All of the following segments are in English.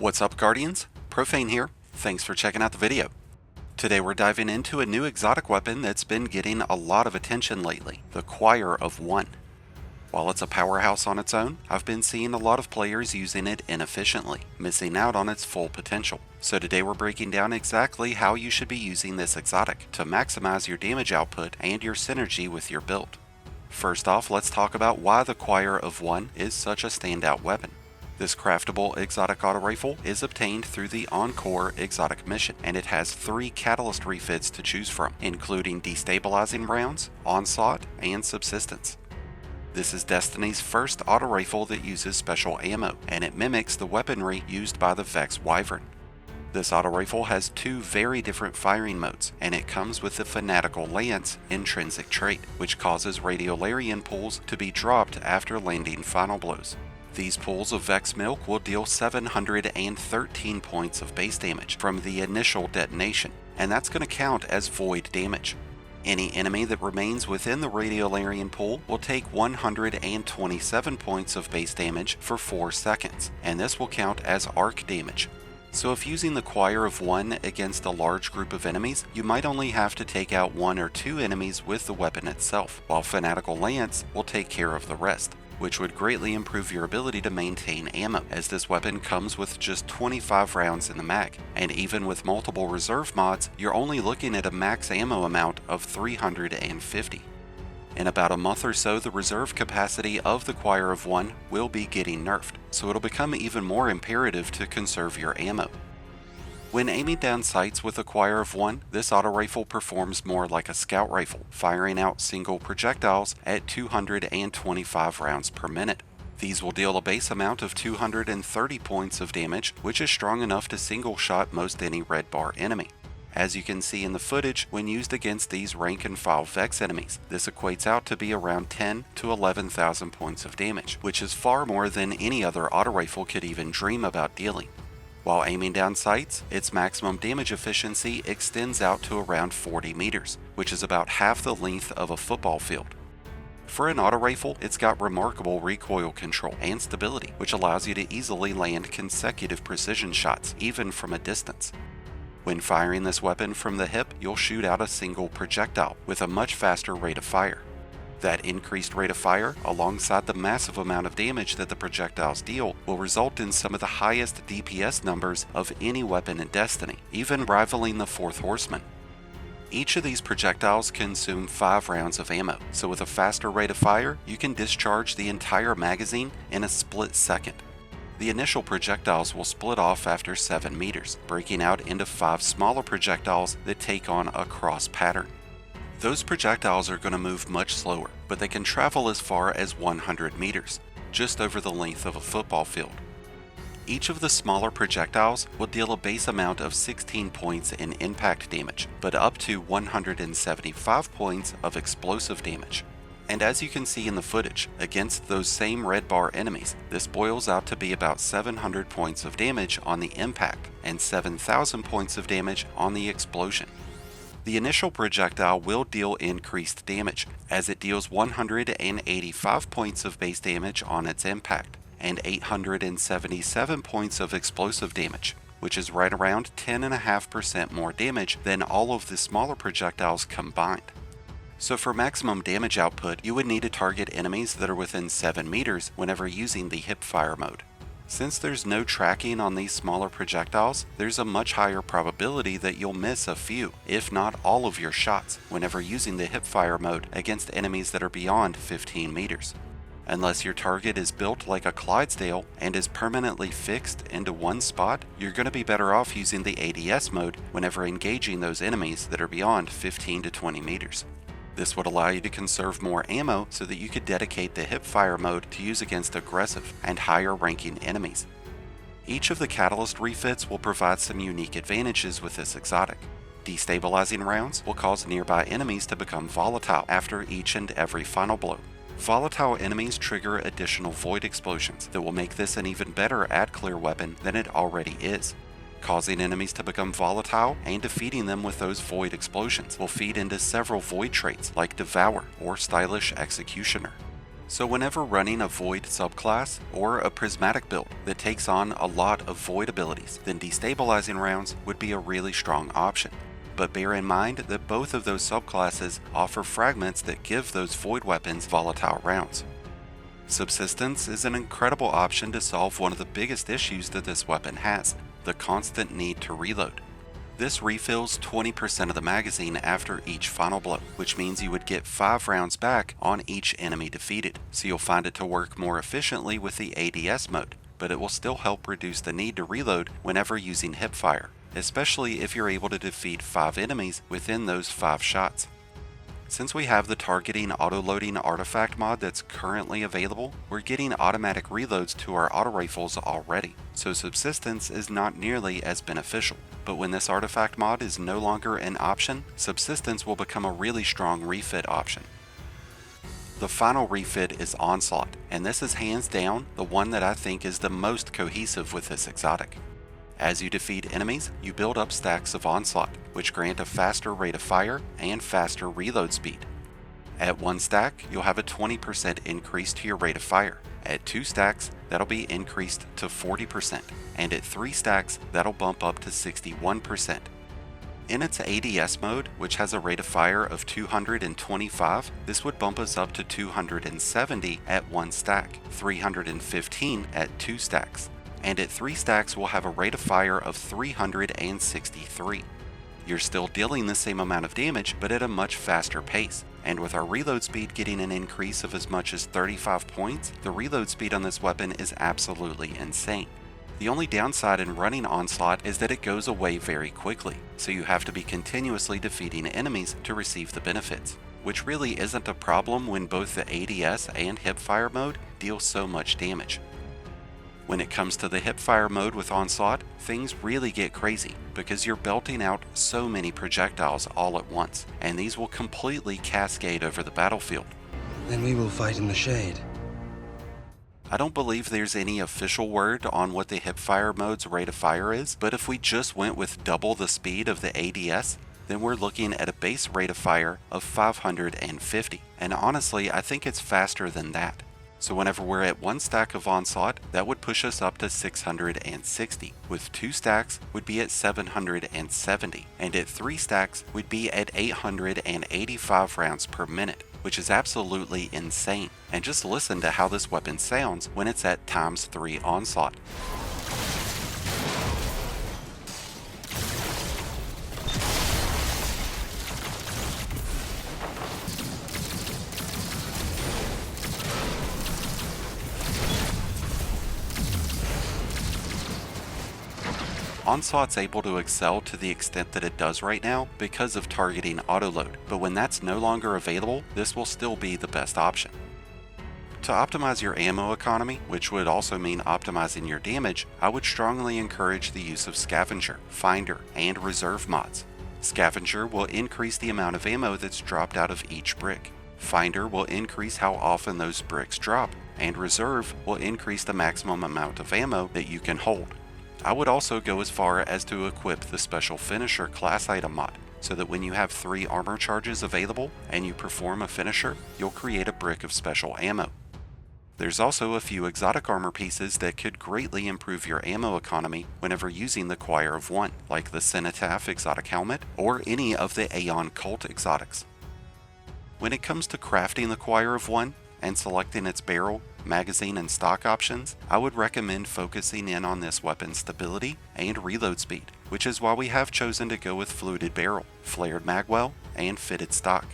What's up, Guardians? Profane here. Thanks for checking out the video. Today we're diving into a new exotic weapon that's been getting a lot of attention lately, the Choir of One. While it's a powerhouse on its own, I've been seeing a lot of players using it inefficiently, missing out on its full potential. So today we're breaking down exactly how you should be using this exotic to maximize your damage output and your synergy with your build. First off, let's talk about why the Choir of One is such a standout weapon. This craftable exotic auto rifle is obtained through the Encore exotic mission, and it has 3 catalyst refits to choose from, including Destabilizing rounds, Onslaught, and Subsistence. This is Destiny's first auto rifle that uses special ammo, and it mimics the weaponry used by the Vex Wyvern. This auto rifle has 2 very different firing modes, and it comes with the Fanatical Lance intrinsic trait, which causes Radiolarian pulls to be dropped after landing final blows. These pulls of Vex Milk will deal 713 points of base damage from the initial detonation, and that's going to count as void damage. Any enemy that remains within the Radiolarian pool will take 127 points of base damage for 4 seconds, and this will count as arc damage. So if using the Choir of One against a large group of enemies, you might only have to take out 1 or 2 enemies with the weapon itself, while Fanatical Lance will take care of the rest, which would greatly improve your ability to maintain ammo, as this weapon comes with just 25 rounds in the mag, and even with multiple reserve mods, you're only looking at a max ammo amount of 350. In about a month or so, the reserve capacity of the Choir of One will be getting nerfed, so it'll become even more imperative to conserve your ammo. When aiming down sights with a Choir of One, this auto rifle performs more like a scout rifle, firing out single projectiles at 225 rounds per minute. These will deal a base amount of 230 points of damage, which is strong enough to single shot most any red bar enemy. As you can see in the footage, when used against these rank and file Vex enemies, this equates out to be around 10 to 11,000 points of damage, which is far more than any other auto rifle could even dream about dealing. While aiming down sights, its maximum damage efficiency extends out to around 40 meters, which is about half the length of a football field. For an auto rifle, it's got remarkable recoil control and stability, which allows you to easily land consecutive precision shots, even from a distance. When firing this weapon from the hip, you'll shoot out a single projectile with a much faster rate of fire. That increased rate of fire, alongside the massive amount of damage that the projectiles deal, will result in some of the highest DPS numbers of any weapon in Destiny, even rivaling the 4th Horseman. Each of these projectiles consume 5 rounds of ammo, so with a faster rate of fire, you can discharge the entire magazine in a split second. The initial projectiles will split off after 7 meters, breaking out into 5 smaller projectiles that take on a cross pattern. Those projectiles are going to move much slower, but they can travel as far as 100 meters, just over the length of a football field. Each of the smaller projectiles will deal a base amount of 16 points in impact damage, but up to 175 points of explosive damage. And as you can see in the footage, against those same red bar enemies, this boils out to be about 700 points of damage on the impact and 7,000 points of damage on the explosion. The initial projectile will deal increased damage, as it deals 185 points of base damage on its impact, and 877 points of explosive damage, which is right around 10.5% more damage than all of the smaller projectiles combined. So for maximum damage output, you would need to target enemies that are within 7 meters whenever using the hipfire mode. Since there's no tracking on these smaller projectiles, there's a much higher probability that you'll miss a few, if not all of your shots, whenever using the hipfire mode against enemies that are beyond 15 meters. Unless your target is built like a Clydesdale and is permanently fixed into one spot, you're going to be better off using the ADS mode whenever engaging those enemies that are beyond 15 to 20 meters. This would allow you to conserve more ammo so that you could dedicate the hipfire mode to use against aggressive and higher ranking enemies. Each of the catalyst refits will provide some unique advantages with this exotic. Destabilizing rounds will cause nearby enemies to become volatile after each and every final blow. Volatile enemies trigger additional void explosions that will make this an even better add clear weapon than it already is. Causing enemies to become volatile and defeating them with those void explosions will feed into several void traits like Devour or Stylish Executioner. So whenever running a Void subclass or a Prismatic build that takes on a lot of Void abilities, then Destabilizing rounds would be a really strong option. But bear in mind that both of those subclasses offer fragments that give those Void weapons volatile rounds. Subsistence is an incredible option to solve one of the biggest issues that this weapon has, the constant need to reload. This refills 20% of the magazine after each final blow, which means you would get 5 rounds back on each enemy defeated, so you'll find it to work more efficiently with the ADS mode, but it will still help reduce the need to reload whenever using hipfire, especially if you're able to defeat 5 enemies within those 5 shots. Since we have the targeting auto-loading artifact mod that's currently available, we're getting automatic reloads to our auto rifles already, so Subsistence is not nearly as beneficial. But when this artifact mod is no longer an option, Subsistence will become a really strong refit option. The final refit is Onslaught, and this is hands down the one that I think is the most cohesive with this exotic. As you defeat enemies, you build up stacks of Onslaught, which grant a faster rate of fire and faster reload speed. At 1 stack, you'll have a 20% increase to your rate of fire. At 2 stacks, that'll be increased to 40%, and at 3 stacks, that'll bump up to 61%. In its ADS mode, which has a rate of fire of 225, this would bump us up to 270 at 1 stack, 315 at 2 stacks. And at 3 stacks we'll have a rate of fire of 363. You're still dealing the same amount of damage, but at a much faster pace. And with our reload speed getting an increase of as much as 35 points, the reload speed on this weapon is absolutely insane. The only downside in running Onslaught is that it goes away very quickly, so you have to be continuously defeating enemies to receive the benefits, which really isn't a problem when both the ADS and hipfire mode deal so much damage. When it comes to the hipfire mode with Onslaught, things really get crazy because you're belting out so many projectiles all at once, and these will completely cascade over the battlefield. Then we will fight in the shade. I don't believe there's any official word on what the hipfire mode's rate of fire is, but if we just went with double the speed of the ADS, then we're looking at a base rate of fire of 550, and honestly I think it's faster than that. So whenever we're at 1 stack of Onslaught, that would push us up to 660. With 2 stacks, would be at 770. And at 3 stacks, we'd be at 885 rounds per minute, which is absolutely insane. And just listen to how this weapon sounds when it's at ×3 Onslaught. Onslaught's able to excel to the extent that it does right now because of targeting autoload, but when that's no longer available, this will still be the best option. To optimize your ammo economy, which would also mean optimizing your damage, I would strongly encourage the use of Scavenger, Finder, and Reserve mods. Scavenger will increase the amount of ammo that's dropped out of each brick. Finder will increase how often those bricks drop, and Reserve will increase the maximum amount of ammo that you can hold. I would also go as far as to equip the Special Finisher class item mod, so that when you have 3 armor charges available and you perform a finisher, you'll create a brick of special ammo. There's also a few exotic armor pieces that could greatly improve your ammo economy whenever using the Choir of One, like the Cenotaph exotic helmet or any of the Aeon Cult exotics. When it comes to crafting the Choir of One and selecting its barrel, magazine, and stock options, I would recommend focusing in on this weapon's stability and reload speed, which is why we have chosen to go with fluted barrel, flared magwell, and fitted stock.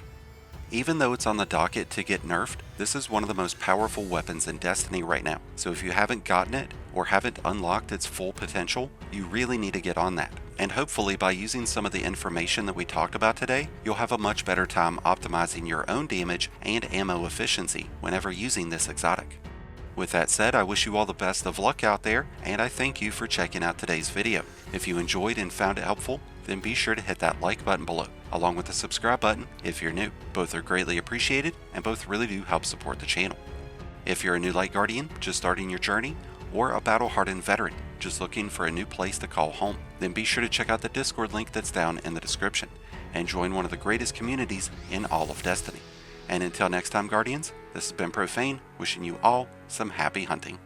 Even though it's on the docket to get nerfed, this is one of the most powerful weapons in Destiny right now, so if you haven't gotten it or haven't unlocked its full potential, you really need to get on that. And hopefully by using some of the information that we talked about today, you'll have a much better time optimizing your own damage and ammo efficiency whenever using this exotic. With that said, I wish you all the best of luck out there, and I thank you for checking out today's video. If you enjoyed and found it helpful, then be sure to hit that like button below, along with the subscribe button if you're new. Both are greatly appreciated, and both really do help support the channel. If you're a new Light Guardian just starting your journey, or a battle-hardened veteran just looking for a new place to call home, then be sure to check out the Discord link that's down in the description, and join one of the greatest communities in all of Destiny. And until next time, Guardians, this has been Profane, wishing you all some happy hunting.